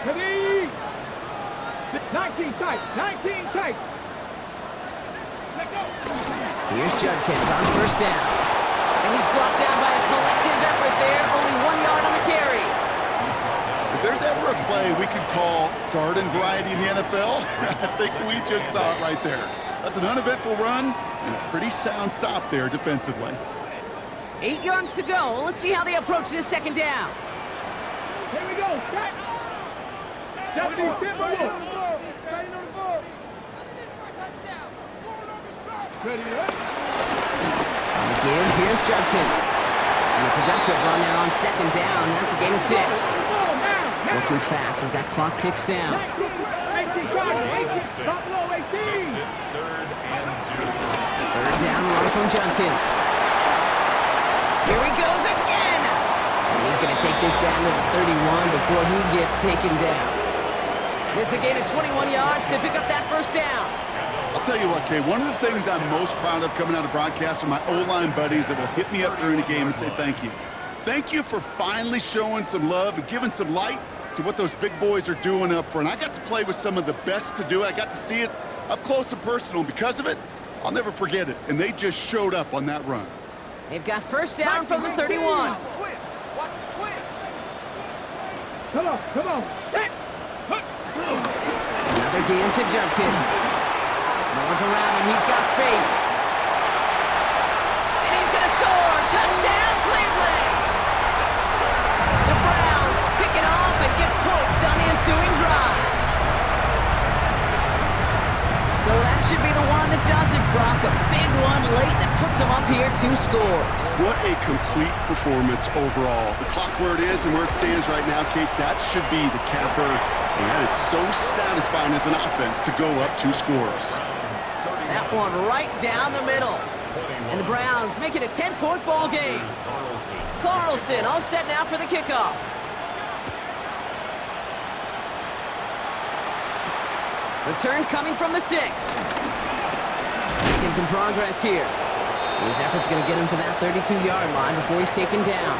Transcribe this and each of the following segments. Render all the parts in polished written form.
Ready? 19 tight, 19 tight. Here's Judkins on first down. And he's brought down by a collective effort there. Only 1 yard on the carry. If there's ever a play we could call garden variety in the NFL, I think we just saw it right there. That's an uneventful run and a pretty sound stop there defensively. 8 yards to go. Let's see how they approach this second down. Here we go. Ready, On the give, here's Judkins. And a productive run there on second down. That's a gain of 6. Working fast as that clock ticks down. Third down run from Judkins. Here he goes again! And he's going to take this down to the 31 before he gets taken down. It's a gain of 21 yards to pick up that first down. I'll tell you what, Kay, one of the things I'm most proud of coming out of broadcast are my O-line buddies that will hit me up during the game and say thank you. Thank you for finally showing some love and giving some light to what those big boys are doing up front. I got to play with some of the best to do it. I got to see it up close and personal. Because of it, I'll never forget it. And they just showed up on that run. They've got first down from the 31. Come on, come on. Another game to Judkins. No one's around him. He's got space. And he's going to score. Touchdown, Cleveland. The Browns pick it off and get points on the ensuing drive. So that should be the one that does it, Brock. A big one late that puts them up here 2 scores. What a complete performance overall. The clock where it is and where it stands right now, Kate, that should be the capper. And that is so satisfying as an offense to go up 2 scores. That one right down the middle. And the Browns make it a 10-point ball game. Carlson all set now for the kickoff. Return coming from the 6. Making some progress here. His effort's going to get him to that 32-yard line before he's taken down.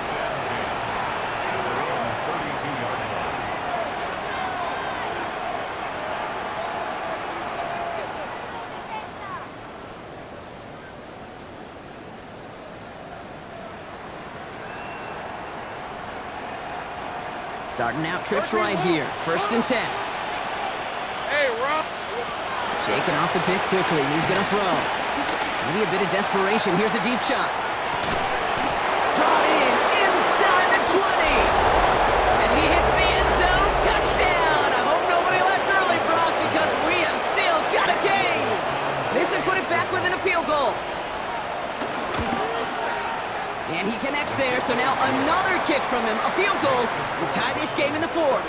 Starting out trips right here. 1st and 10. Hey, Rob. Shaking off the pick quickly. He's going to throw. Maybe a bit of desperation. Here's a deep shot. Brought in inside the 20. And he hits the end zone. Touchdown. I hope nobody left early, Brock, because we have still got a game. This would put it back within a field goal. And he connects there, so now another kick from him. A field goal will tie this game in the 4th.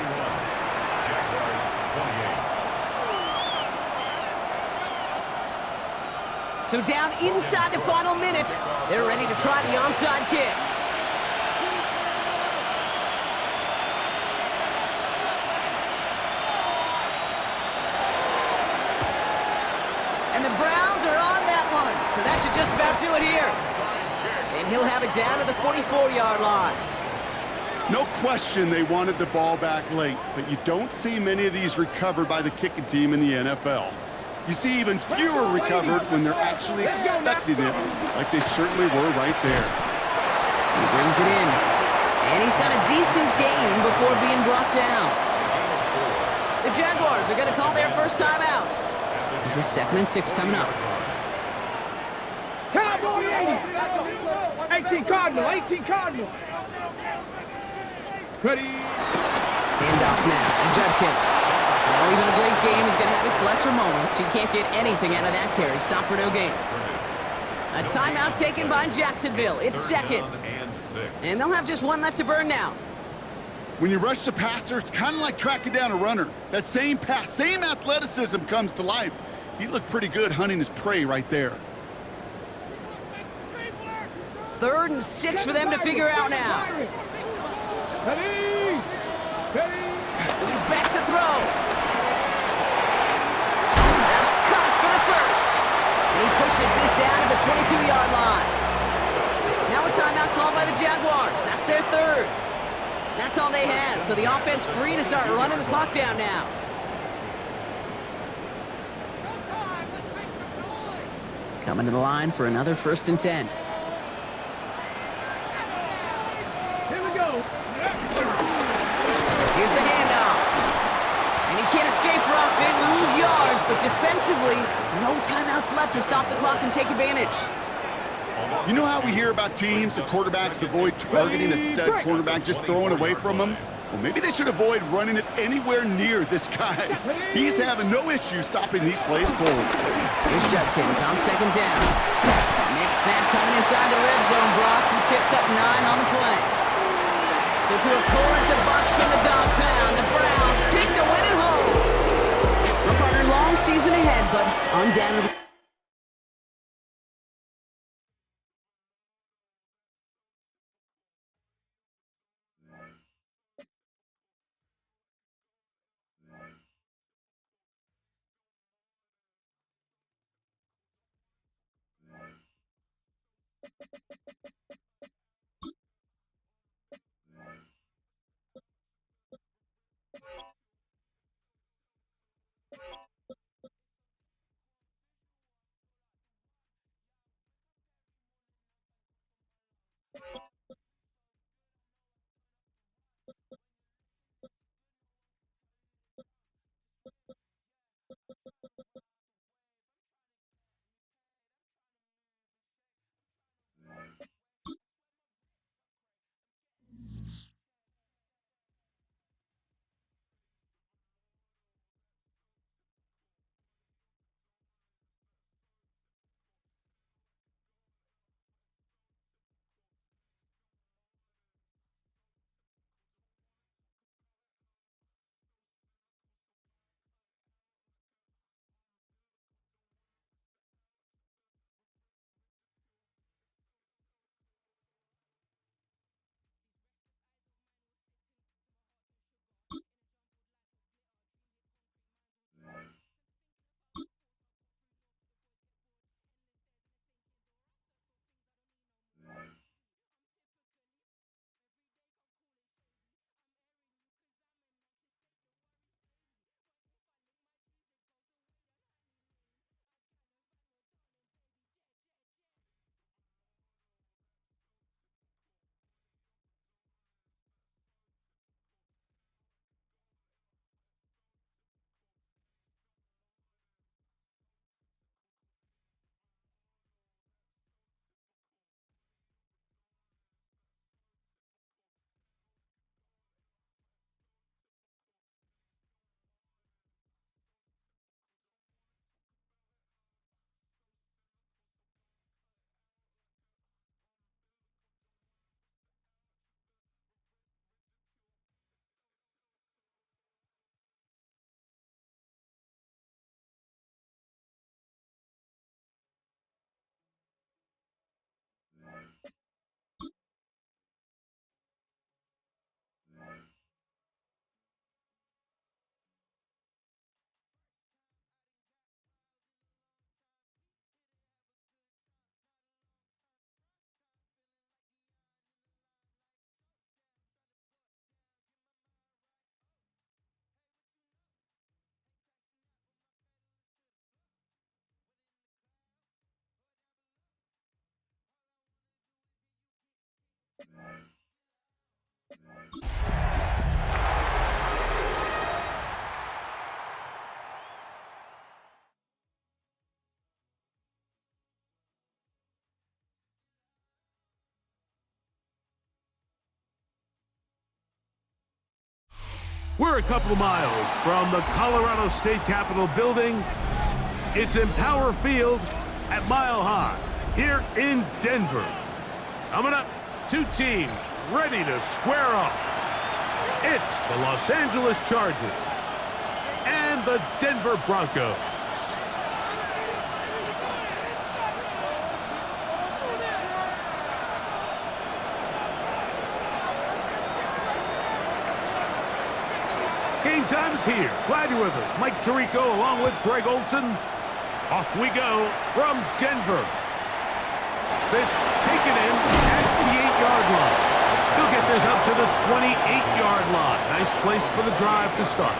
So down inside the final minute, they're ready to try the onside kick. And the Browns are on that one, so that should just about do it here. And he'll have it down to the 44-yard line. No question they wanted the ball back late, but you don't see many of these recovered by the kicking team in the NFL. You see even fewer recovered when they're actually expecting it, like they certainly were right there. He brings it in, and he's got a decent gain before being brought down. The Jaguars are going to call their first time out. This is 2nd and 6 coming up. Cowboy 18 Cardinal, 18 Cardinal. Ready? Handoff now to Judkins. Well, even a great game is going to have its lesser moments. He can't get anything out of that carry. Stop for no gain. A timeout taken by Jacksonville. It's 2nd. And they'll have just 1 left to burn now. When you rush the passer, it's kind of like tracking down a runner. That same pass, same athleticism comes to life. He looked pretty good hunting his prey right there. 3rd and 6 for them to figure out now. Ready? Ready? He's back to throw. That's caught for the 1st. And he pushes this down to the 22-yard line. Now a timeout called by the Jaguars. That's their 3rd. That's all they had, so the offense free to start running the clock down now. Coming to the line for another 1st and 10. Here we go. Here's the handoff. And he can't escape, Rock. They lose yards, but defensively, no timeouts left to stop the clock and take advantage. You know how we hear about teams and quarterbacks avoid targeting a stud cornerback, just throwing away from him? Well, maybe they should avoid running it anywhere near this guy. He's having no issue stopping these plays cold. Here's Judkins on 2nd down. Next snap coming inside the red zone, Brock. He picks up 9 on the play. So to a chorus of bucks from the dog pound, the Browns take the win at home. Our partner, long season ahead, but undoubtedly. We're a couple of miles from the Colorado State Capitol building. It's Empower Field at Mile High here in Denver. Coming up, 2 teams ready to square off. It's the Los Angeles Chargers and the Denver Broncos. Game time is here. Glad you're with us. Mike Tirico along with Greg Olson. Off we go from Denver. This taken in at the 8-yard line. He'll get this up to the 28-yard line. Nice place for the drive to start.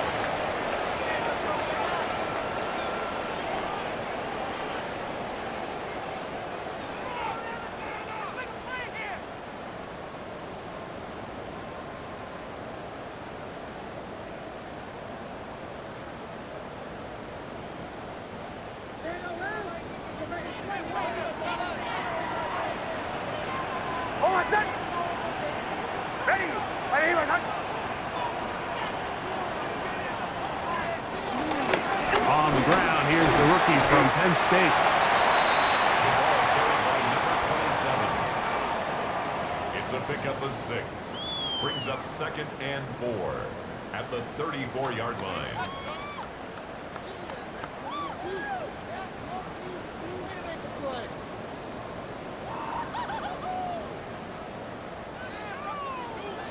On the ground, here's the rookie from Penn State. It's a pickup of 6. Brings up 2nd and 4 at the 34-yard line.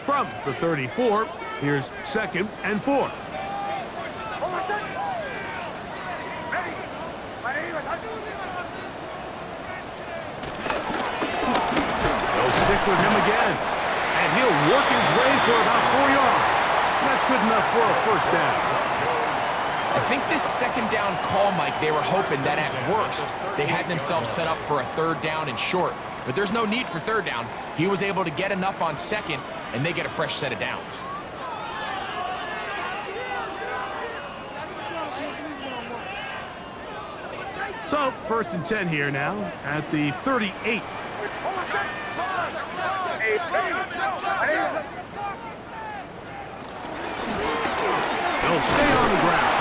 From the 34, here's 2nd and 4. They'll stick with him again, and he'll work his way for about 4 yards. That's good enough for a first down. I think this second down call, Mike, they were hoping that at worst they had themselves set up for a 3rd down and short. But there's no need for 3rd down. He was able to get enough on 2nd, and they get a fresh set of downs. So, 1st and 10 here now at the 38. He'll stay on the ground,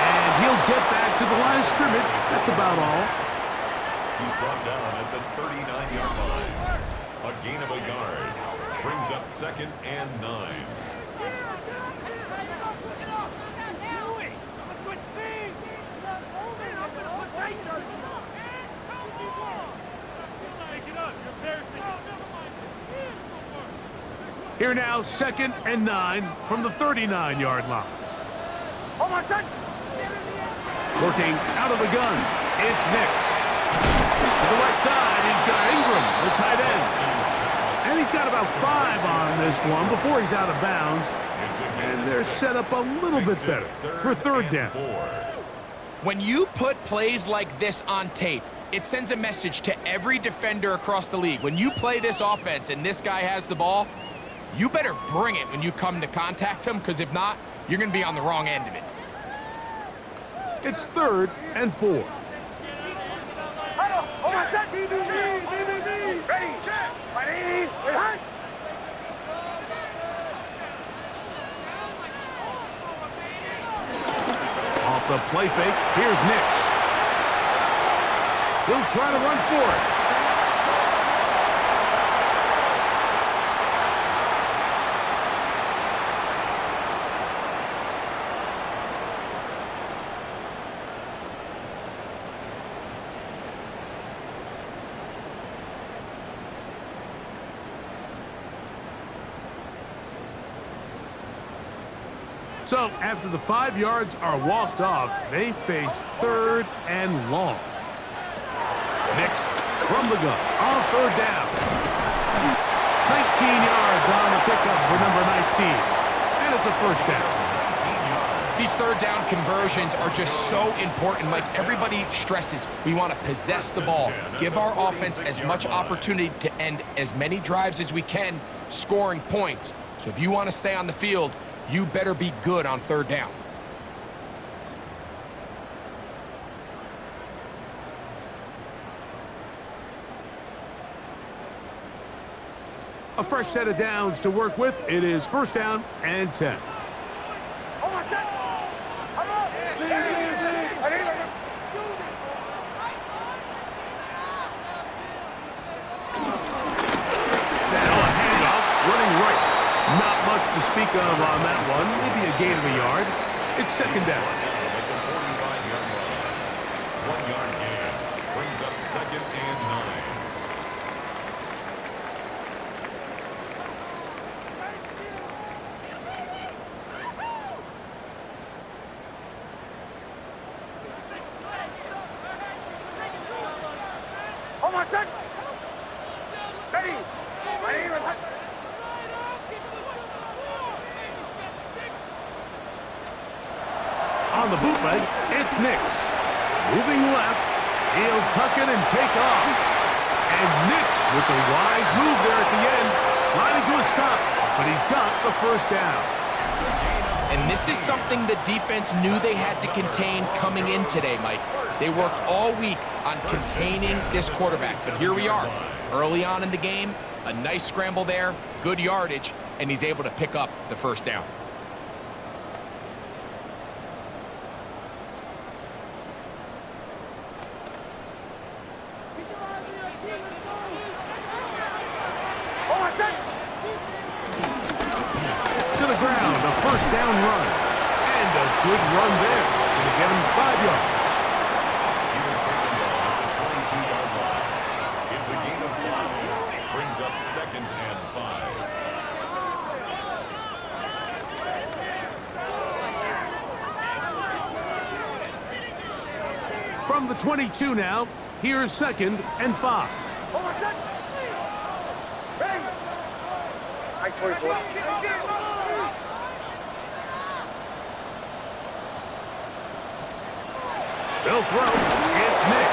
and he'll get back to the line of scrimmage. That's about all. He's brought down at the 39-yard line. A gain of a yard. Brings up 2nd and 9. Here now, 2nd and 9 from the 39-yard line. Working out of the gun, it's Nix. To the right side, he's got Ingram, the tight end. And he's got about 5 on this one before he's out of bounds. And they're set up a little bit better for 3rd down. When you put plays like this on tape, it sends a message to every defender across the league. When you play this offense and this guy has the ball, you better bring it when you come to contact him, because if not, you're going to be on the wrong end of it. It's 3rd and 4. Off the play fake, here's Nix. He'll try to run for it. So, after the 5 yards are walked off, they face 3rd and long. Nix from the gun on 3rd down. 19 yards on the pickup for number 19. And it's a first down. These 3rd down conversions are just so important. Like everybody stresses, we want to possess the ball, give our offense as much opportunity to end as many drives as we can, scoring points. So if you want to stay on the field, you better be good on 3rd down. A fresh set of downs to work with. It is 1st down and 10. Now a handoff, running right. Not much to speak of on that one. Maybe a gain of a yard. It's 2nd down. 1 yard gain. Brings up 2nd and 9. On the bootleg, it's Nix. Moving left, he'll tuck it and take off. And Nix with the wise move there at the end, sliding to a stop, but he's got the first down. And this is something the defense knew they had to contain coming in today, Mike. They worked all week on containing this quarterback, but here we are. Early on in the game, a nice scramble there, good yardage, and he's able to pick up the first down. To the ground, a first down run. And a good run there. Going to get him 5 yards. He was taken down at the 22-yard line. It's a gain of 5. Brings up 2nd and 5. From the 22 now, here's 2nd and 5. They'll throw. It's Nix.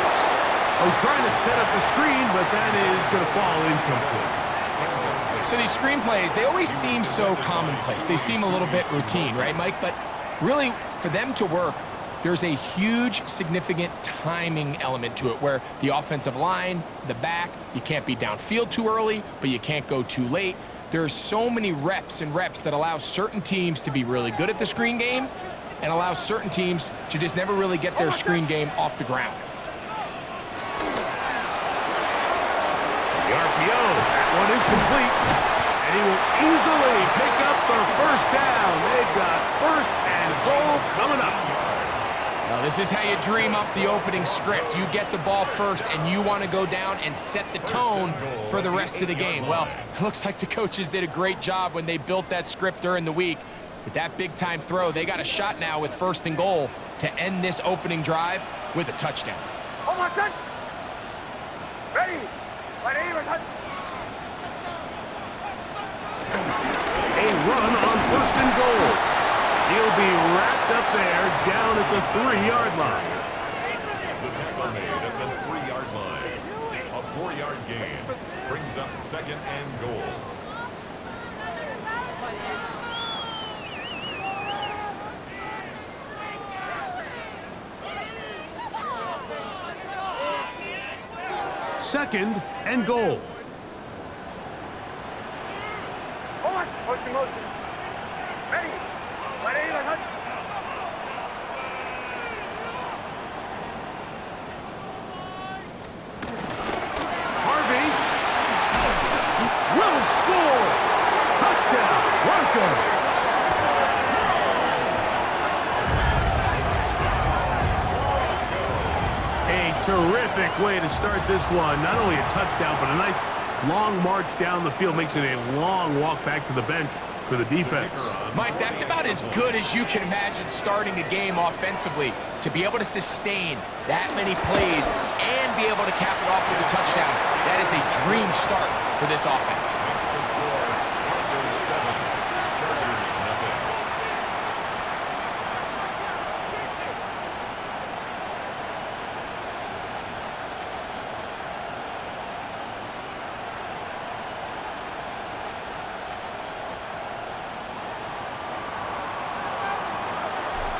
Oh, trying to set up the screen, but that is going to fall incomplete. So these screen plays, they always seem so commonplace. They seem a little bit routine, right, Mike? But really, for them to work, there's a huge, significant timing element to it where the offensive line, the back, you can't be downfield too early, but you can't go too late. There's so many reps and reps that allow certain teams to be really good at the screen game and allow certain teams to just never really get their screen game off the ground. The RPO, that one is complete. And he will easily pick up the first down. They've got 1st and goal coming up. Now, this is how you dream up the opening script. You get the ball first, and you want to go down and set the tone for the rest of the game. Well, it looks like the coaches did a great job when they built that script during the week. With that big-time throw, they got a shot now with 1st and goal to end this opening drive with a touchdown. Ready. A run on 1st and goal. He'll be wrapped up there down at the 3-yard line. The tackle made at the 3-yard line. A 4-yard gain brings up 2nd and goal. Second and goal. Motion. Ready. Harvey will score. Touchdown, Broncos. A terrific way to start this one. Not only a touchdown, but a nice long march down the field. Makes it a long walk back to the bench for the defense. Mike, that's about as good as you can imagine starting a game offensively. To be able to sustain that many plays and be able to cap it off with a touchdown, that is a dream start for this offense. Makes the score Broncos 7, Chargers nothing.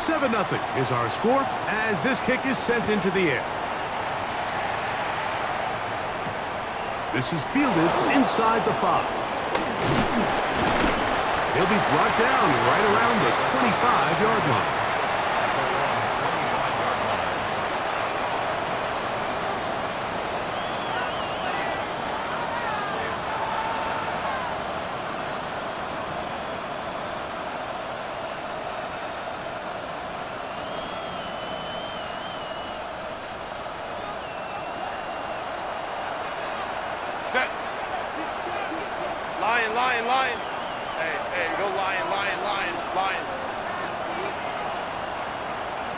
Seven 7-0 is our score as this kick is sent into the air. This is fielded inside the 5. He'll be brought down right around the 25-yard line. Lion. Hey, go lion.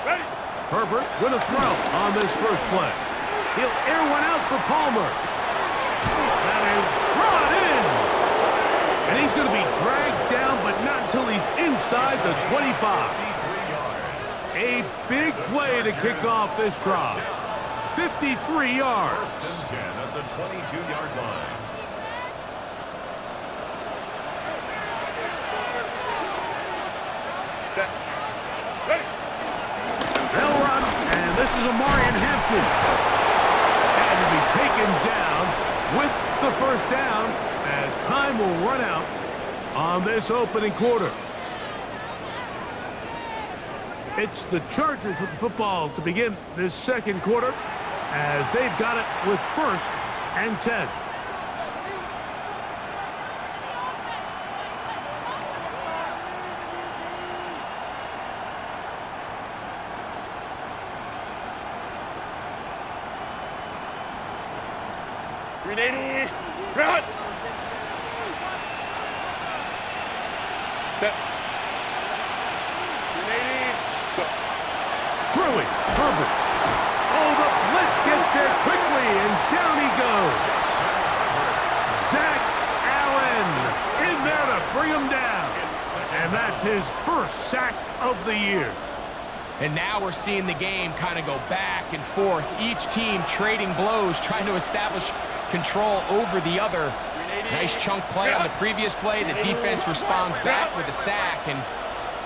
Ready. Herbert with a throw on this first play. He'll air one out for Palmer. That is brought in. And he's going to be dragged down, but not until he's inside the 25. 53 yards. A big play to kick off this drive. 53 yards. First and 10 at the 22-yard line. Set. Ready. They'll run, and this is Amarian Hampton. And to be taken down with the first down as time will run out on this opening quarter. It's the Chargers with the football to begin this second quarter as they've got it with first and 10. Ready. Run. Set. Ready. Go. Throwing, Herbert. Oh, the blitz gets there quickly, and down he goes. Zach Allen in there to bring him down. And that's his first sack of the year. And now we're seeing the game kind of go back and forth. Each team trading blows, trying to establish control over the other. Nice chunk play on the previous play. The defense responds back with a sack, and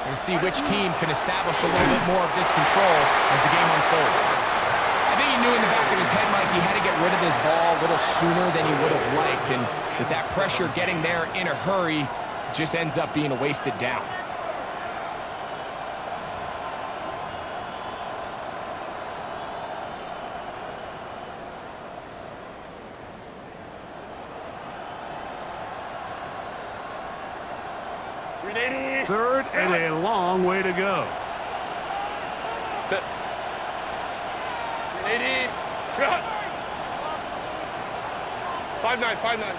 we'll see which team can establish a little bit more of this control as the game unfolds. I think he knew in the back of his head, Mike, he had to get rid of this ball a little sooner than he would have liked, and with that pressure getting there in a hurry, it just ends up being a wasted down. Third and a long way to go. Set. Ready. Run. 5-9. 5-9.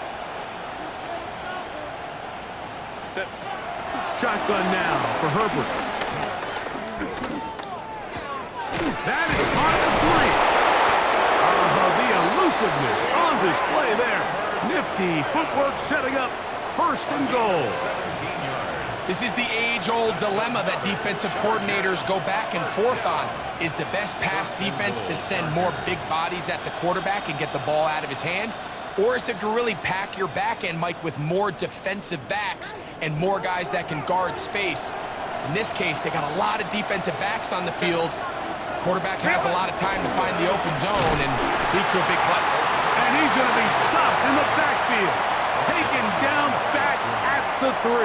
Set. Shotgun now for Herbert. That is caught at the 3. The elusiveness on display there. Nifty footwork setting up first and goal. 17 yards. This is the age-old dilemma that defensive coordinators go back and forth on. Is the best pass defense to send more big bodies at the quarterback and get the ball out of his hand? Or is it to really pack your back end, Mike, with more defensive backs and more guys that can guard space? In this case, they got a lot of defensive backs on the field. Quarterback has a lot of time to find the open zone and leads to a big play. And he's going to be stopped in the backfield. Taken down back at the 3.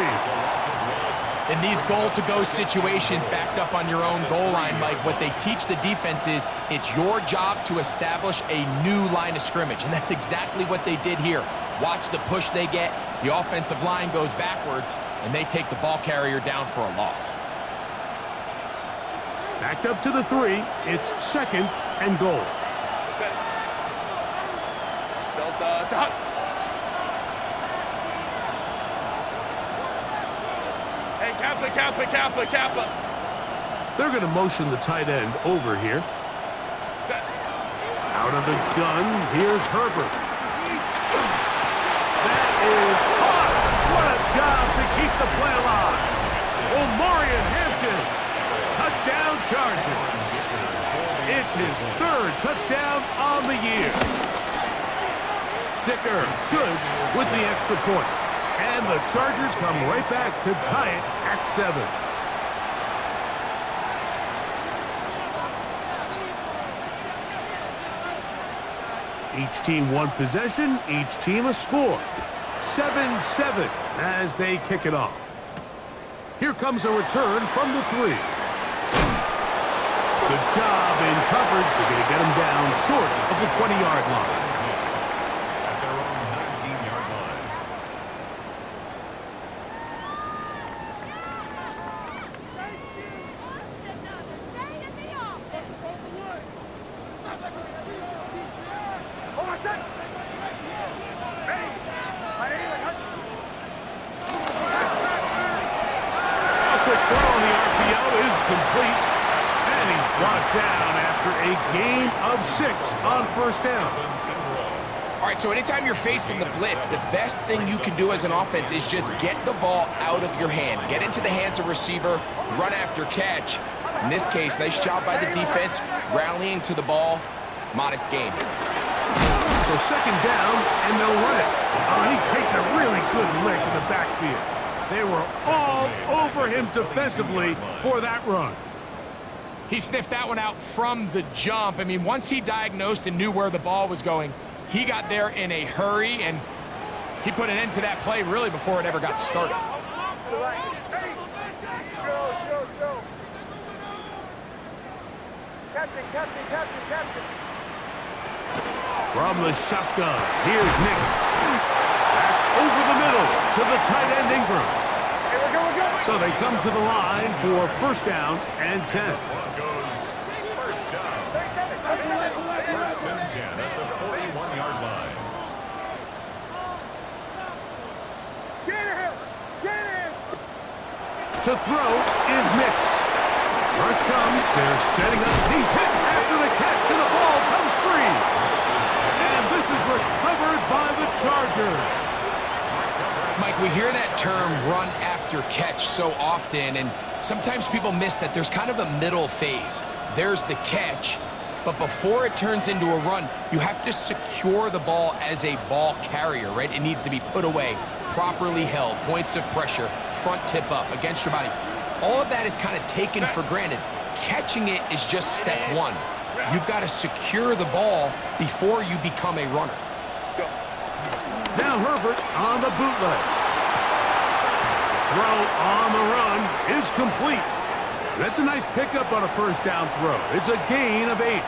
In these goal-to-go situations backed up on your own goal line, Mike, what they teach the defense is it's your job to establish a new line of scrimmage, and that's exactly what they did here. Watch the push they get. The offensive line goes backwards, and they take the ball carrier down for a loss. Backed up to the 3. It's second and goal. Set. Delta. Set. Kappa. They're going to motion the tight end over here. Set. Out of the gun, here's Herbert. That is caught. What a job to keep the play alive. Amarian Hampton. Touchdown Chargers. It's his third touchdown on the year. Dicker good with the extra point. And the Chargers come right back to tie it at 7. Each team one possession, each team a score. 7-7 as they kick it off. Here comes a return from the 3. Good job in coverage. They're going to get him down short of the 20-yard line. At their own 19-yard line. Complete, and he's brought down after a gain of 6 on first down. All right, so anytime you're facing the blitz, the best thing you can do as an offense is just get the ball out of your hand. Get into the hands of receiver, run after catch. In this case, nice job by the defense, rallying to the ball. Modest gain. So second down, and they'll run it. Oh, he takes a really good lick in the backfield. They were all over him defensively for that run. He sniffed that one out from the jump. I mean, once he diagnosed and knew where the ball was going, he got there in a hurry, and he put an end to that play really before it ever got started. Captain. From the shotgun, here's Nix. That's over the middle to the tight end Ingram. So they come to the line for first down and 10. Broncos, first down. First and 10 at the 41-yard line. To throw is Nix. Rush comes, they're setting up. He's hit after the catch, and the ball comes free. And this is recovered by the Chargers. Mike, we hear that term run after catch so often, and sometimes people miss that there's kind of a middle phase. There's the catch, but before it turns into a run, you have to secure the ball as a ball carrier, right? It needs to be put away, properly held, points of pressure, front tip up against your body. All of that is kind of taken for granted. Catching it is just step one. You've got to secure the ball before you become a runner. Now Herbert on the bootleg. Throw on the run is complete. That's a nice pickup on a first down throw. It's a gain of 8.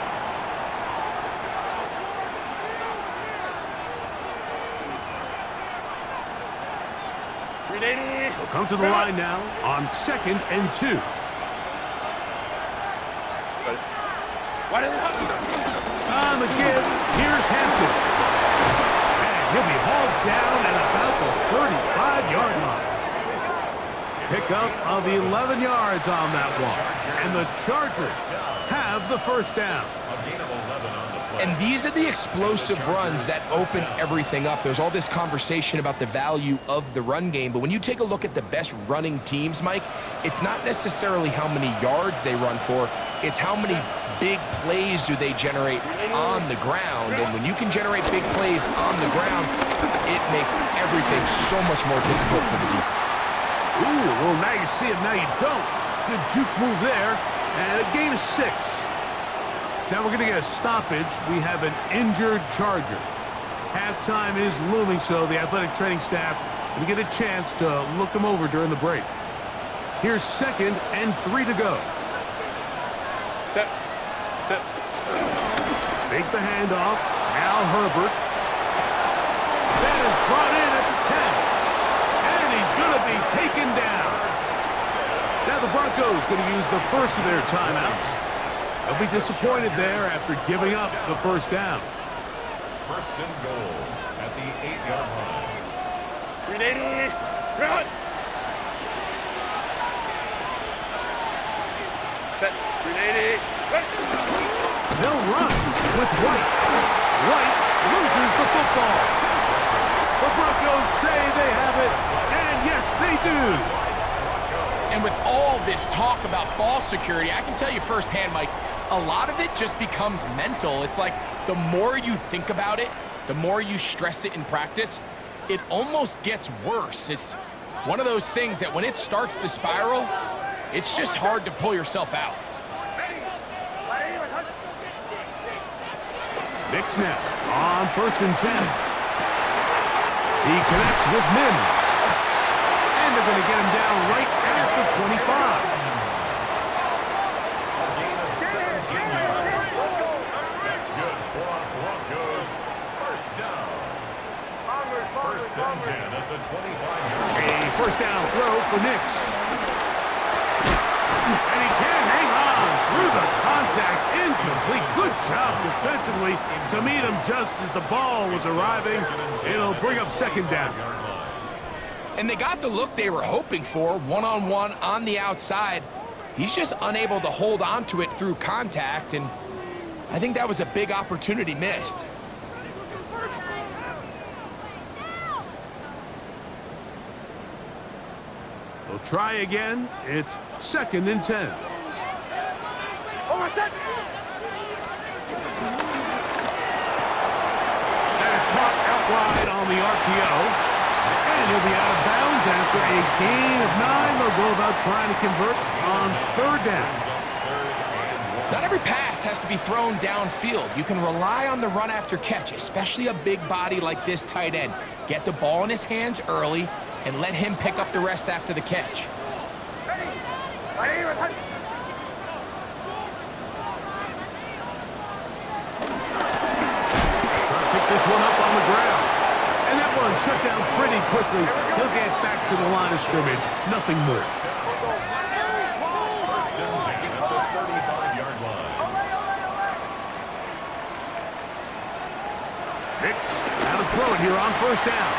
They'll come to the line now on 2nd and 2. On the give, here's Hampton. And he'll be hauled down at about the 35-yard line. Pickup of 11 yards on that one. And the Chargers have the first down. And these are the explosive runs that open everything up. There's all this conversation about the value of the run game, but when you take a look at the best running teams, Mike, it's not necessarily how many yards they run for, it's how many big plays do they generate on the ground. And when you can generate big plays on the ground, it makes everything so much more difficult for the defense. Ooh, well, now you see it, now you don't. Good juke move there, and a gain of 6. Now we're going to get a stoppage. We have an injured Charger. Halftime is looming, so the athletic training staff will get a chance to look him over during the break. Here's 2nd and 3 to go. Tip. Fake the handoff. Now Herbert. That is brought in at the 10. And he's going to be taken down. Now the Broncos going to use the first of their timeouts. They'll be disappointed there after giving up the first down. First and goal at the 8-yard line. 380, run! Set, 380, run! They'll run with White. White loses the football. The Broncos say they have it, and yes, they do. And with all this talk about ball security, I can tell you firsthand, Mike, a lot of it just becomes mental. It's like the more you think about it, the more you stress it in practice, it almost gets worse. It's one of those things that when it starts to spiral, it's just hard to pull yourself out. Nix now on 1st and 10. He connects with Mims. And they're going to get him down right at the 25. Gain of 17 yards. That's good for Broncos. First down. First and 10 at the 25-yard line. A first down throw for Nix. And he can't hang on through the contact. Incomplete. Good job defensively to meet him just as the ball was arriving. It'll bring up 2nd down. And they got the look they were hoping for, one-on-one on the outside. He's just unable to hold on to it through contact, and I think that was a big opportunity missed. They'll try again. It's 2nd and 10. Over set. That is caught out wide on the RPO. And he'll be out of bounds after a gain of 9. They'll go about trying to convert on 3rd down. Not every pass has to be thrown downfield. You can rely on the run after catch, especially a big body like this tight end. Get the ball in his hands early and let him pick up the rest after the catch. Ready. Ready. Pick this one up on the ground. And that one shut down pretty quickly. He'll get back to the line of scrimmage. Nothing more. First and 10 at the 35-yard line. Hicks, now to throw it here on 1st down.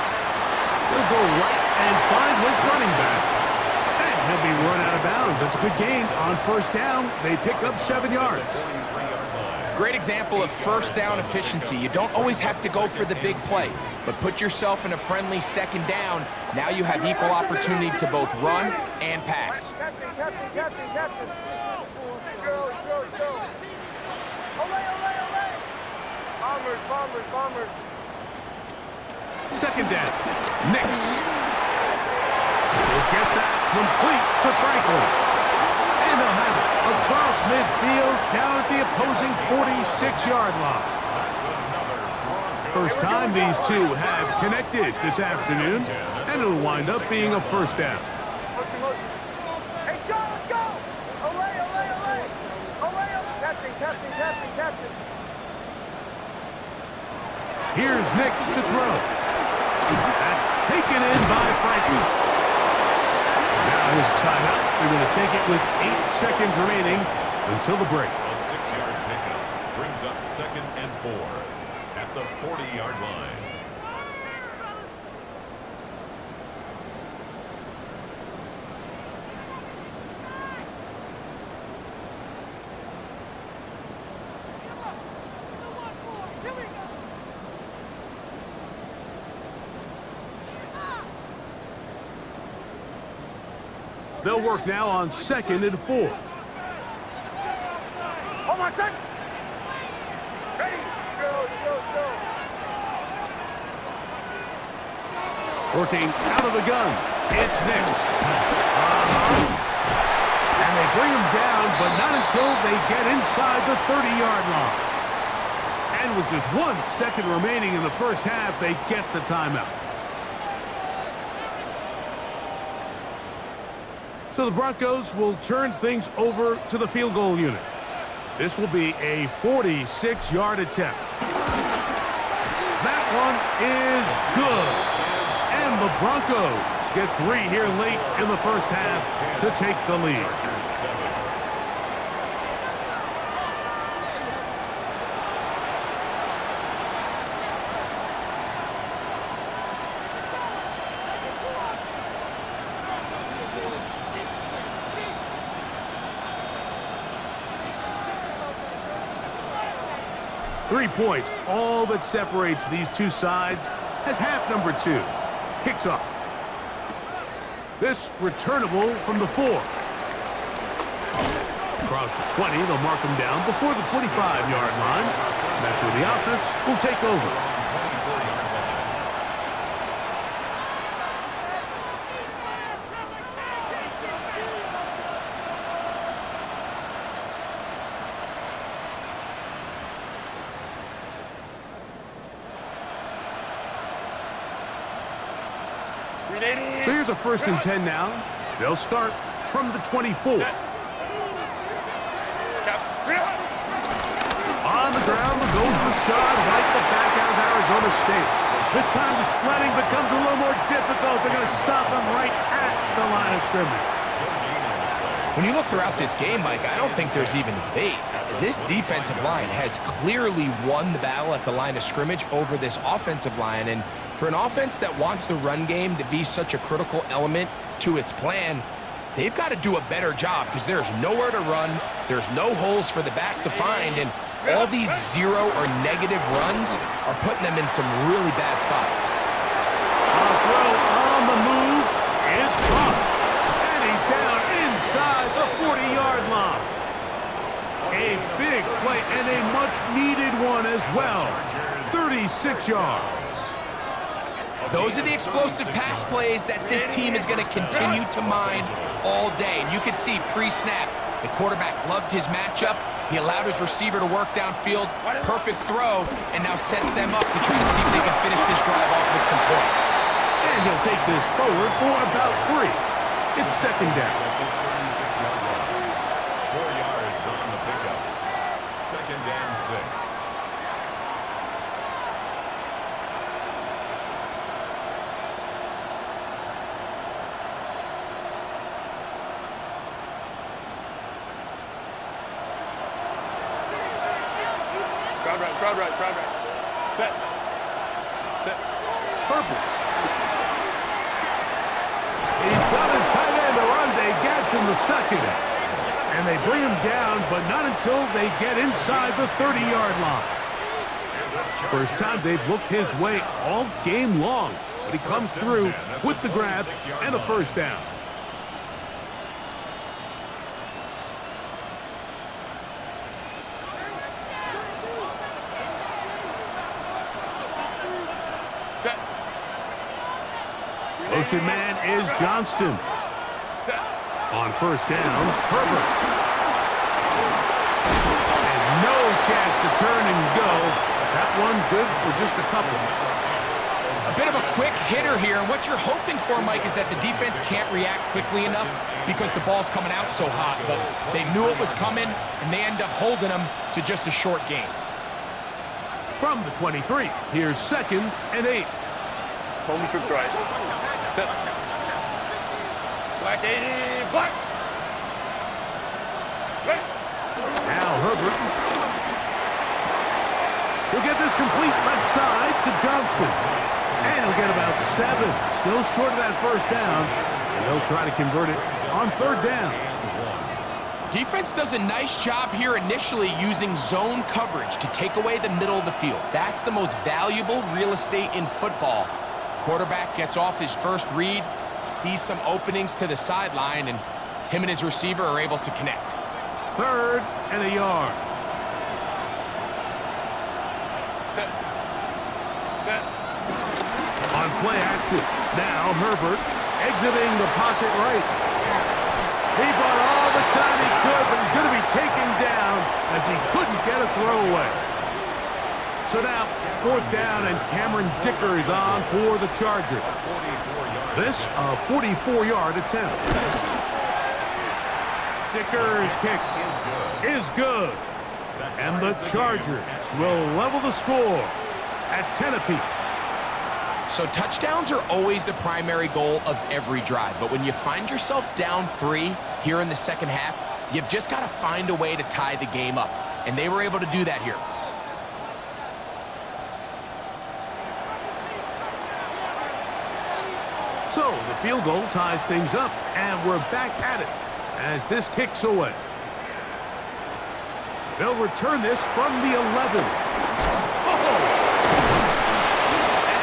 He'll go right and find his running back. And he'll be run out of bounds. That's a good gain on 1st down. They pick up 7 yards. Great example of 1st down efficiency. You don't always have to go for the big play, but put yourself in a friendly 2nd down. Now you have equal opportunity to both run and pass. Captain. Show. Olay. Bombers. 2nd down. Nix. He'll get that complete to Franklin. And they'll have it across midfield down at the opposing 46-yard line. First time these two have connected this afternoon, and it'll wind up being a 1st down. Motion. Hey, Sean, let's go. Olay. Captain. Here's Nix to throw. That's taken in by Franklin. Now his timeout. They're going to take it with 8 seconds remaining until the break. A 6-yard pickup brings up 2nd and 4 at the 40-yard line. They'll work now on 2nd and 4. Hold on, son. Ready. Chill. Working out of the gun. It's Nix. And they bring him down, but not until they get inside the 30-yard line. And with just 1 second remaining in the 1st half, they get the timeout. So the Broncos will turn things over to the field goal unit. This will be a 46-yard attempt. That one is good. And the Broncos get 3 here late in the 1st half to take the lead. 3 points, all that separates these two sides, as half number 2 kicks off. This returnable from the 4. Across the 20, they'll mark him down before the 25-yard line. That's where the offense will take over. 380. So here's a 1st and 10 now. They'll start from the 24. On the ground, the goal for shot right the back out of Arizona State. This time the sledding becomes a little more difficult. They're going to stop him right at the line of scrimmage. When you look throughout this game, Mike, I don't think there's even a debate. This defensive line has clearly won the battle at the line of scrimmage over this offensive line. And for an offense that wants the run game to be such a critical element to its plan, they've got to do a better job because there's nowhere to run. There's no holes for the back to find. And all these zero or negative runs are putting them in some really bad spots. A throw on the move is caught. And he's down inside the 40-yard line. A big play and a much-needed one as well. 36 yards. Those are the explosive pass plays that this team is going to continue to mine all day. And you can see pre-snap, the quarterback loved his matchup. He allowed his receiver to work downfield. Perfect throw, and now sets them up to try to see if they can finish this drive off with some points. And he'll take this forward for about 3. It's second down. 4 yards on the pickup. Second and 6. Crowd right. Set. Purple. He's got his tight end, Arande Gatz, in the second. And they bring him down, but not until they get inside the 30-yard line. First time they've looked his way all game long, but he comes through with the grab and a first down. Set. Motion man is Johnston. Set. On first down, Herbert. And no chance to turn and go. That one good for just a couple. A bit of a quick hitter here, and what you're hoping for, Mike, is that the defense can't react quickly enough because the ball's coming out so hot. But they knew it was coming, and they end up holding them to just a short game. From the 23, here's second and 8. Home troops right. Set. Black 80, black. Right. Now Herbert. He'll get this complete left side to Johnston. And he'll get about 7. Still short of that first down. And they'll try to convert it on third down. Defense does a nice job here initially using zone coverage to take away the middle of the field. That's the most valuable real estate in football. Quarterback gets off his first read, sees some openings to the sideline, and him and his receiver are able to connect. Third and a yard. Set. Set. On play action. Now Herbert exiting the pocket right. He bought all the time he could, but he's going to be taken down as he couldn't get a throwaway. So now, fourth down, and Cameron Dicker is on for the Chargers. This, a 44-yard attempt. Dicker's kick is good. And the Chargers will level the score at 10 apiece. So touchdowns are always the primary goal of every drive, but when you find yourself down 3 here in the second half, you've just got to find a way to tie the game up, and they were able to do that here. So the field goal ties things up, and we're back at it as this kicks away. They'll return this from the 11.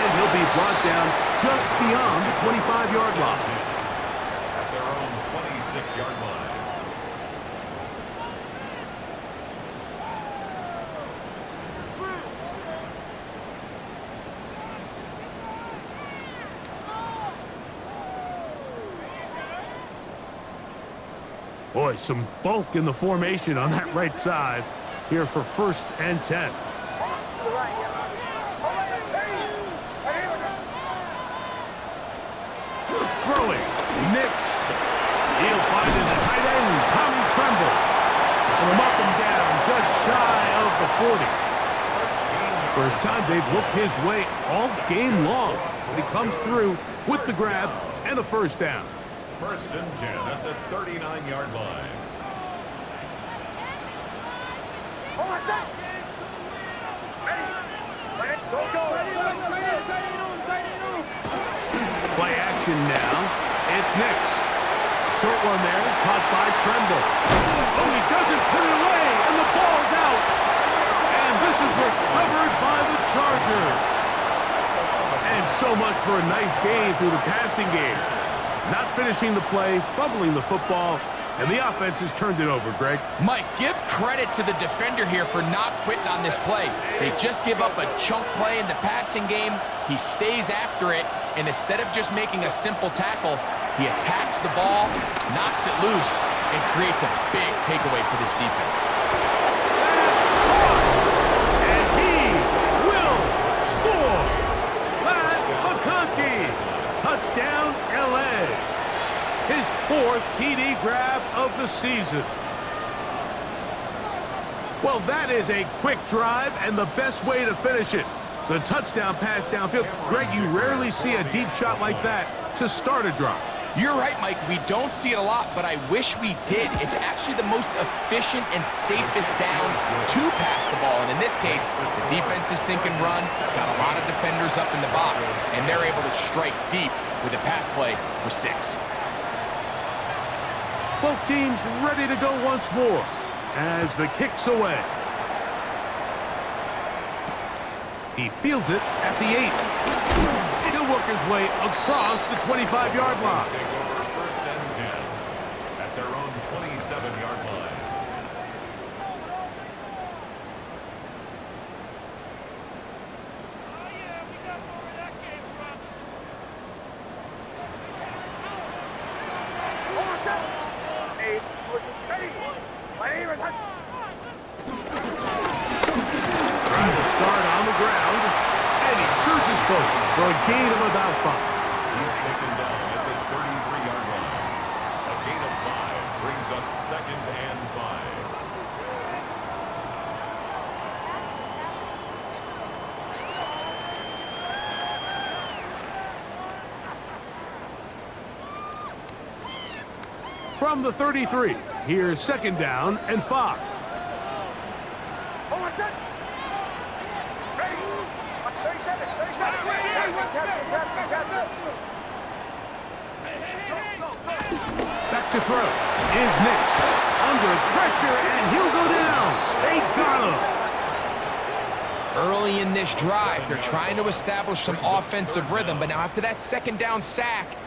And he'll be brought down just beyond the 25-yard line. At their own 26-yard line. Boy, some bulk in the formation on that right side here for first and 10. Throwing, Nix. He'll find his tight end, Tommy Tremble. And him up and down, just shy of the 40. First time they've looked his way all game long, but he comes through with the grab and a first down. First and 10 at the 39-yard line. Play action now. It's Nix. Short one there, caught by Tremble. Oh, he doesn't put it away, and the ball's out. And this is recovered by the Chargers. And so much for a nice gain through the passing game. Not finishing the play, fumbling the football, and the offense has turned it over, Greg. Mike, give credit to the defender here for not quitting on this play. They just give up a chunk play in the passing game. He stays after it, and instead of just making a simple tackle, he attacks the ball, knocks it loose, and creates a big takeaway for this defense. And he will score. Matt McConkey, touchdown LA. His 4th TD grab of the season. Well, that is a quick drive and the best way to finish it. The touchdown pass downfield. Greg, you rarely see a deep shot like that to start a drive. You're right, Mike. We don't see it a lot, but I wish we did. It's actually the most efficient and safest down to pass the ball. And in this case, the defense is thinking run, got a lot of defenders up in the box, and they're able to strike deep with a pass play for 6. Both teams ready to go once more as the kick's away. He fields it at the 8. He'll work his way across the 25-yard line. Take over 1st and 10 at their own 27-yard line. Trying to start on the ground, and he surges forward for a gain of about 5. He's taken down at the 33-yard line. A gain of 5 brings up 2nd and 5. From the 33, here's 2nd down and 5. Back to throw is Nix. Under pressure, and he'll go down. They got him. Early in this drive, they're trying to establish some offensive rhythm, but now after that 2nd down sack,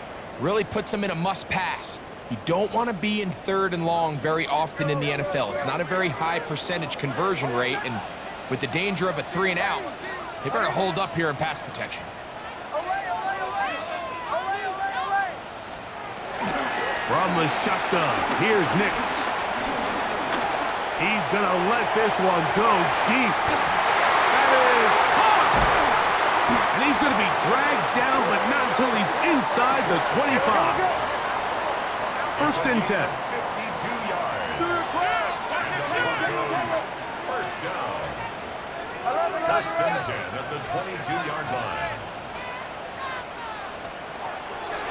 really puts them in a must-pass. You don't want to be in 3rd and long very often in the NFL. It's not a very high percentage conversion rate, and with the danger of a 3 and out, they better hold up here in pass protection. From the shotgun, here's Nix. He's going to let this one go deep. That is caught! And he's going to be dragged down, but not until he's inside the 25. 1st and 10. 52 yards. First down. 1st and 10 at the 22-yard line.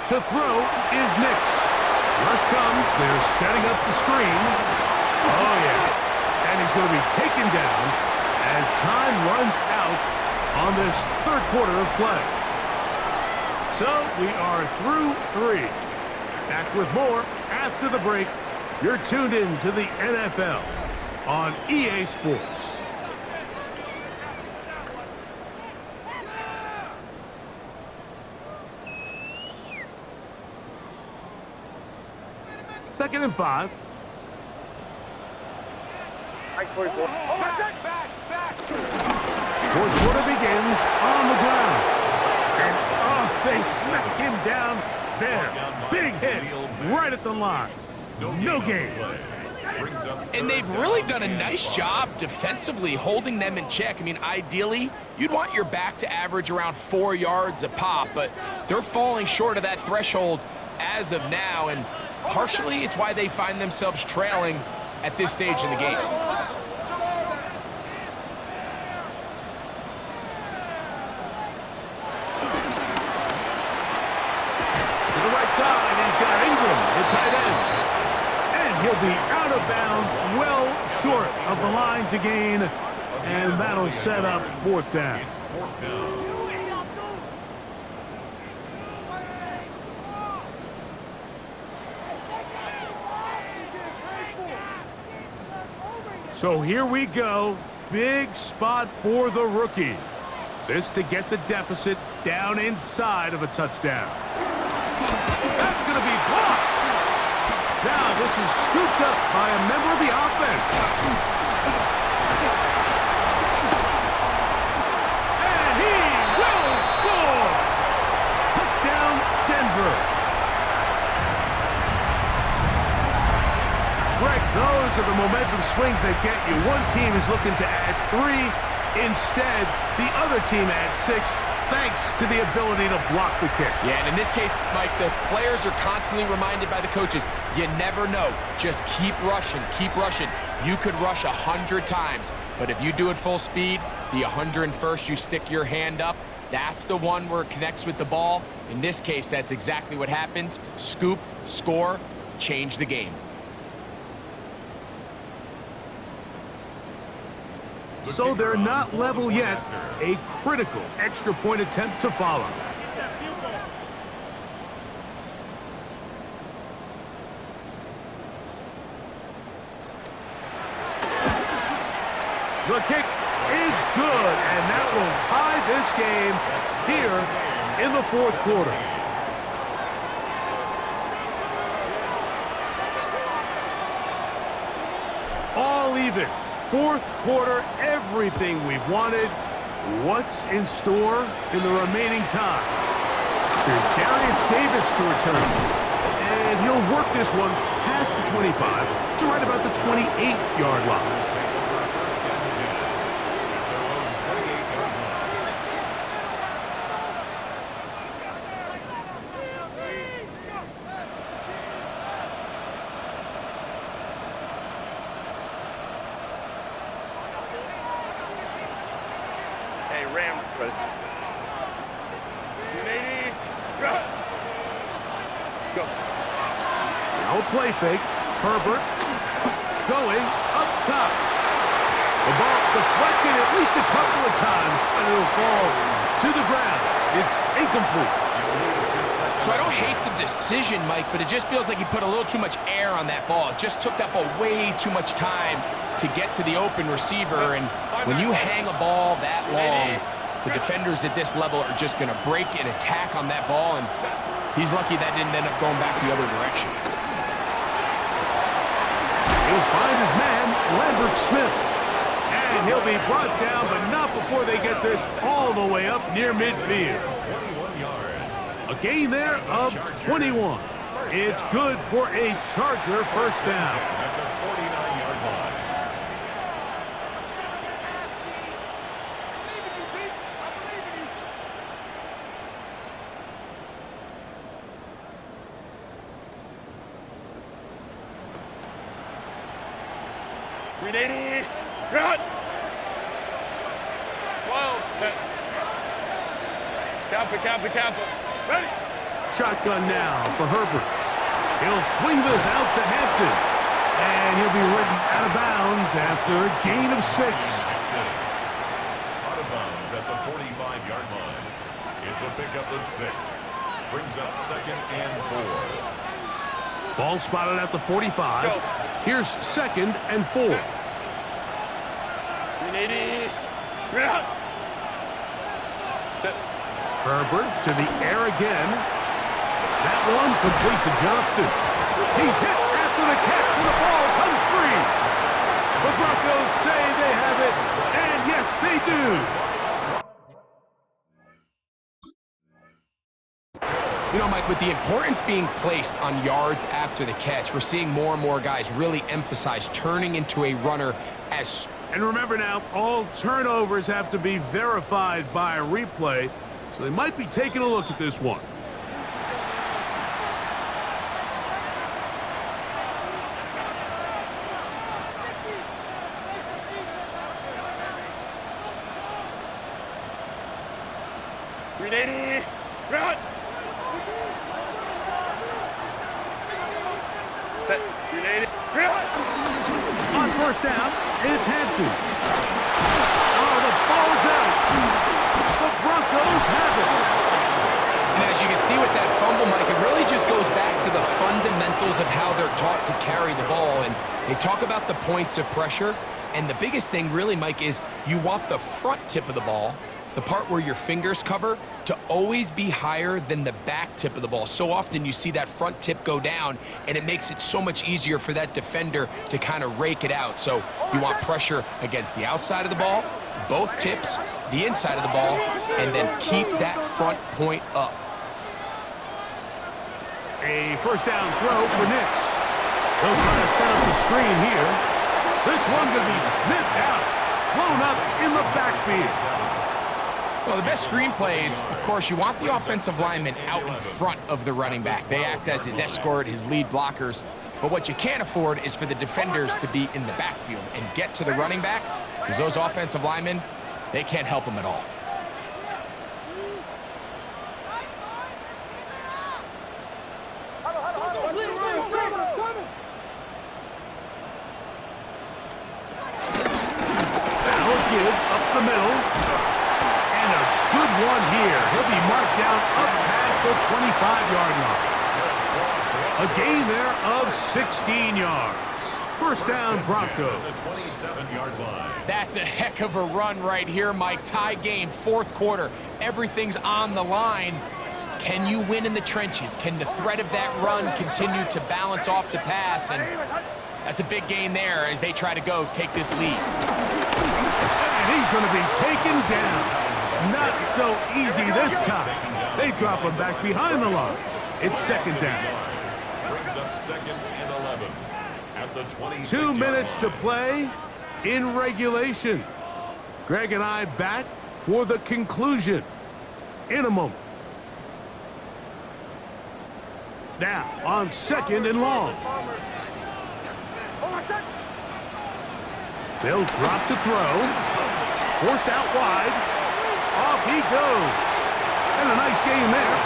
To throw is Nix. Rush comes. They're setting up the screen. Oh, yeah. And he's going to be taken down as time runs out on this 3rd quarter of play. So we are through 3. Back with more after the break. You're tuned in to the NFL on EA Sports. Second and 5. Fourth quarter begins on the ground. And, oh, they smack him down there. Big hit right at the line. No gain. And they've really done a nice job defensively holding them in check. I mean, ideally, you'd want your back to average around 4 yards a pop, but they're falling short of that threshold as of now, and partially it's why they find themselves trailing at this stage in the game. To the right side, he's got Ingram, the tight end. And he'll be out of bounds, well short of the line to gain, and that'll set up 4th down. So here we go. Big spot for the rookie. This to get the deficit down inside of a touchdown. That's going to be blocked. Now this is scooped up by a member of the offense. And he will score! Touchdown, Denver. Greg, those are the momentum swings that get you. One team is looking to add 3. Instead, the other team adds 6, thanks to the ability to block the kick. Yeah, and in this case, Mike, the players are constantly reminded by the coaches, you never know. Just keep rushing, keep rushing. You could rush 100 times, but if you do it full speed, the 101st you stick your hand up, that's the one where it connects with the ball. In this case, that's exactly what happens. Scoop, score, change the game. So they're not level yet. A critical extra point attempt to follow. The kick is good, and that will tie this game here in the 4th quarter. All even. 4th quarter, everything we've wanted. What's in store in the remaining time? There's Darius Davis to return. And he'll work this one past the 25 to right about the 28-yard line. Ram, ready. 180, go. Let's go. Now a play fake. Herbert going up top. The ball deflected at least a couple of times, and it'll fall to the ground. It's incomplete. So I don't hate the decision, Mike, but it just feels like he put a little too much air on that ball. It just took that ball way too much time to get to the open receiver, and when you hang a ball that long, the defenders at this level are just going to break and attack on that ball, and he's lucky that didn't end up going back the other direction. He'll find his man, Lambert Smith, and he'll be brought down, but not before they get this all the way up near midfield. 21 yards. A gain there of 21. It's good for a Charger first down. At the 49-yard line. Run! 12, 10. Camper. Ready? Shotgun now for Herbert. He'll swing this out to Hampton. And he'll be ridden out of bounds after a gain of 6. Out of bounds at the 45-yard line. It's a pickup of 6. Brings up 2nd and 4. Ball spotted at the 45. Go. Here's 2nd and 4. 180, run! Step. Herbert to the air again. That one complete to Johnston. He's hit after the catch, and the ball comes free. The Broncos say they have it, and yes, they do. You know, Mike, with the importance being placed on yards after the catch, we're seeing more and more guys really emphasize turning into a runner as... And remember now, all turnovers have to be verified by a replay, so they might be taking a look at this one. Run! Set. 180, run! On first down, it's Hampton. Oh, the ball's out. The Broncos have it. And as you can see with that fumble, Mike, it really just goes back to the fundamentals of how they're taught to carry the ball. And they talk about the points of pressure. And the biggest thing really, Mike, is you want the front tip of the ball the part where your fingers cover, to always be higher than the back tip of the ball. So often you see that front tip go down, and it makes it so much easier for that defender to kind of rake it out. So you want pressure against the outside of the ball, both tips, the inside of the ball, and then keep that front point up. A first down throw for Nix. They'll try to set up the screen here. This one going to be sniffed out, blown up in the backfield. Well, the best screen plays, of course, you want the offensive lineman out in front of the running back. They act as his escort, his lead blockers. But what you can't afford is for the defenders to be in the backfield and get to the running back, because those offensive linemen, they can't help him at all. Now give up the middle. And a good one here. He'll be marked down up past the 25-yard line. A gain there of 16 yards. First down, Broncos. The 27-yard line. That's a heck of a run right here, Mike. Tie game, fourth quarter. Everything's on the line. Can you win in the trenches? Can the threat of that run continue to balance off the pass? And that's a big gain there as they try to go take this lead. And he's going to be taken down. Not so easy this time. They drop him back behind the line. It's second down. Brings up 2nd and 11 at the 26. 2 minutes to play in regulation. Greg and I back for the conclusion in a moment. Now on 2nd and long. They'll drop to throw. Forced out wide. Off he goes. And a nice gain there.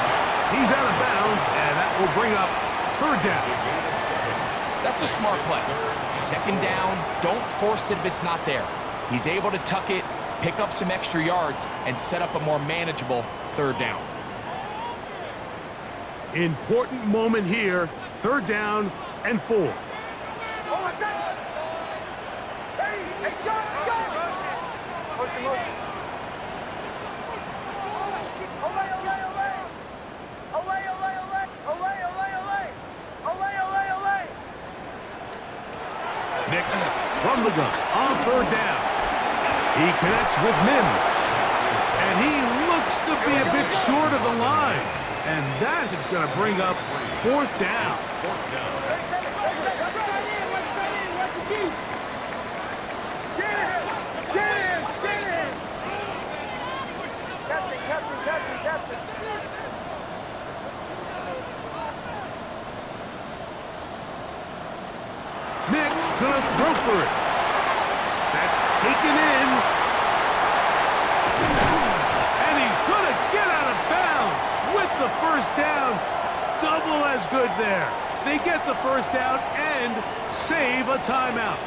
He's out of bounds, and that will bring up third down. That's a smart play. Second down, don't force it if it's not there. He's able to tuck it, pick up some extra yards, and set up a more manageable third down. Important moment here. Third down and 4. Nix from the gun on third down. He connects with Mims. And he looks to be a bit short of the line. And that is going to bring up fourth down. Captain. Nix gonna throw for it. That's taken in. And he's gonna get out of bounds with the first down. Double as good there. They get the first down and save a timeout.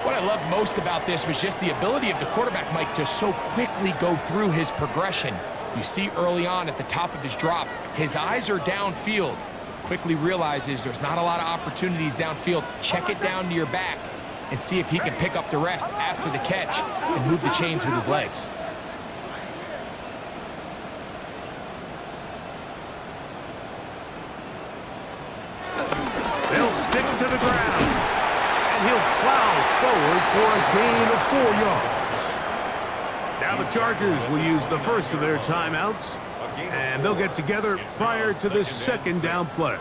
What I loved most about this was just the ability of the quarterback, Mike, to so quickly go through his progression. You see early on at the top of his drop, his eyes are downfield. Quickly realizes there's not a lot of opportunities downfield. Check it down to your back and see if he can pick up the rest after the catch and move the chains with his legs. They'll stick to the ground, and he'll plow forward for a gain of 4 yards. Now the Chargers will use the first of their timeouts, and they'll get together prior to the second down play.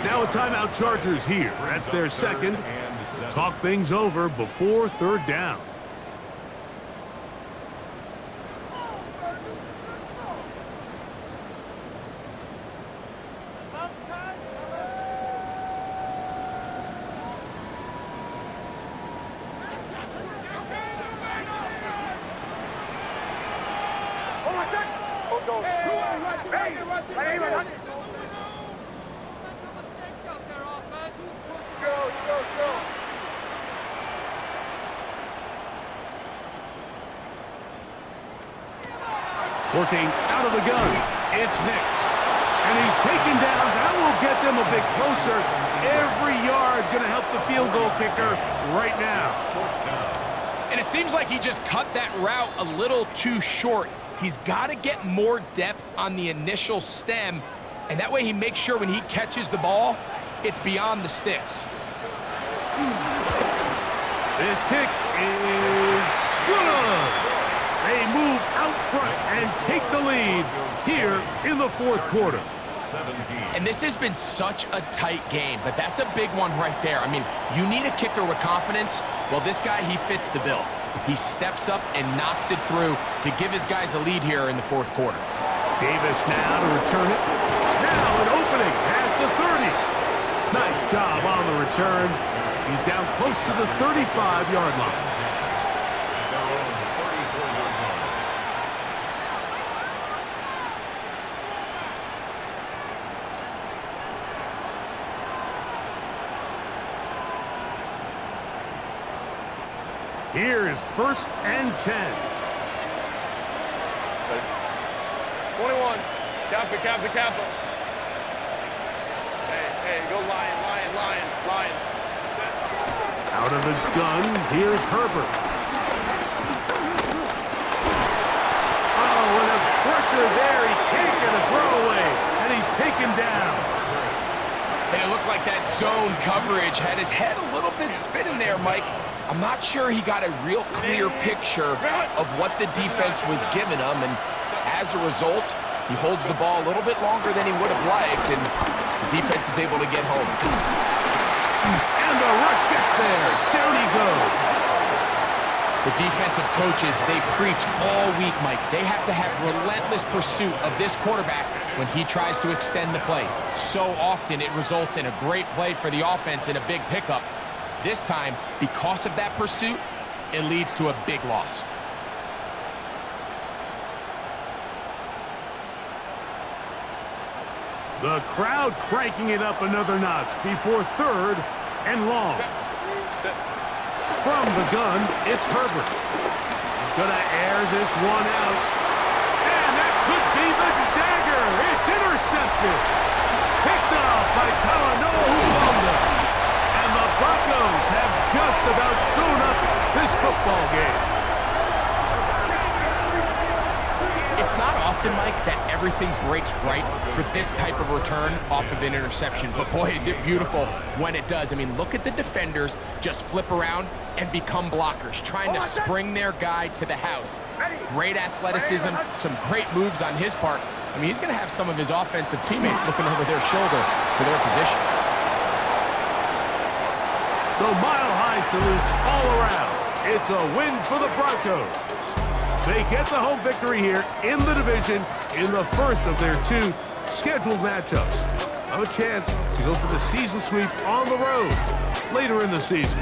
Now a timeout, Chargers here. That's their second. Talk things over before third down. Working out of the gun, it's Nix. And he's taken down. That will get them a bit closer. Every yard going to help the field goal kicker right now. And it seems like he just cut that route a little too short. He's got to get more depth on the initial stem, and that way he makes sure when he catches the ball, it's beyond the sticks. This kick is good. They move out front and take the lead here in the fourth quarter. 17. And this has been such a tight game, but that's a big one right there. I mean, you need a kicker with confidence. Well, this guy, he fits the bill. He steps up and knocks it through to give his guys a lead here in the fourth quarter. Davis now to return it. Now an opening past the 30. Nice job on the return. He's down close to the 35-yard line. Here is 1st and 10. 21. Kappa. Hey, go lion. Out of the gun, here's Herbert. Oh, and a pressure there. He can't get a throwaway, and he's taken down. And it looked like that zone coverage had his head a little bit spinning there, Mike. I'm not sure he got a real clear picture of what the defense was giving him, and as a result, he holds the ball a little bit longer than he would have liked, and the defense is able to get home. And the rush gets there. Down he goes. The defensive coaches, they preach all week, Mike. They have to have relentless pursuit of this quarterback when he tries to extend the play. So often it results in a great play for the offense and a big pickup. This time, because of that pursuit, it leads to a big loss. The crowd cranking it up another notch before 3rd and long. From the gun, it's Herbert. He's going to air this one out. And that could be the dagger. It's intercepted. Picked off by Talanoa. And the Broncos have just about sewn up this football game. It's not often, Mike, that everything breaks right for this type of return off of an interception. But boy, is it beautiful when it does. I mean, look at the defenders just flip around and become blockers, trying to spring their guy to the house. Great athleticism, some great moves on his part. I mean, he's going to have some of his offensive teammates looking over their shoulder for their position. So mile-high salutes all around. It's a win for the Broncos. They get the home victory here in the division in the first of their 2 scheduled matchups. Have a chance to go for the season sweep on the road later in the season.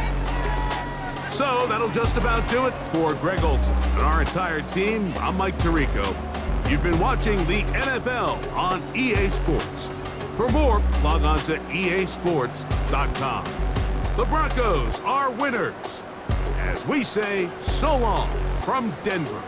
So that'll just about do it for Greg Olson and our entire team. I'm Mike Tirico. You've been watching the NFL on EA Sports. For more, log on to easports.com. The Broncos are winners. As we say, so long from Denver.